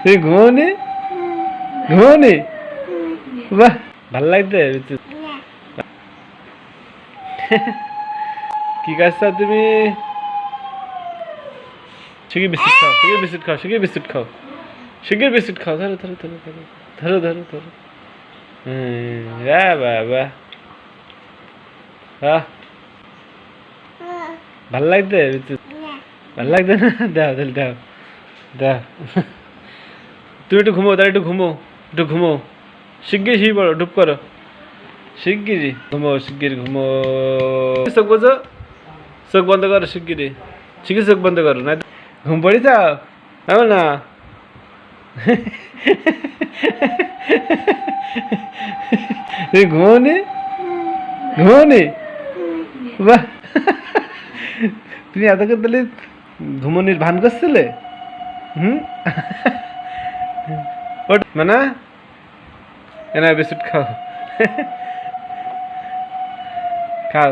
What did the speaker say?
তুমি ঘুমোনি ঘুমোনি বাহ ভাল লাগছে কি করছো তুমি শিগগির বিস্কুট খাও শিগগির বিস্কুট খাও শিগগির বিস্কুট খাও শিগগির বিস্কুট খাও ধরো ধরো ধরো ধরো ধরো ধরো ধরো বাবা হ্যাঁ ভাল লাগছে ভাল লাগছে না দাও তাহলে দাও দাও তুমি একটু ঘুমো তাহলে একটু ঘুমো শিগগির শুয়ে পড়ো ডুব করো শিগগিরই ঘুমো শিগগির ঘুমো চোখ বোঝো চোখ বন্ধ করো শিগগিরই শিগগির চোখ বন্ধ করো না ঘুম পড়ি যাও এমন না তুমি ঘুমোনি ঘুমোনি বাহ তুমি এত করে তাহলে ঘুমনির ভান করছিলে হুম মানে এনা বিস্কুট খাও খাও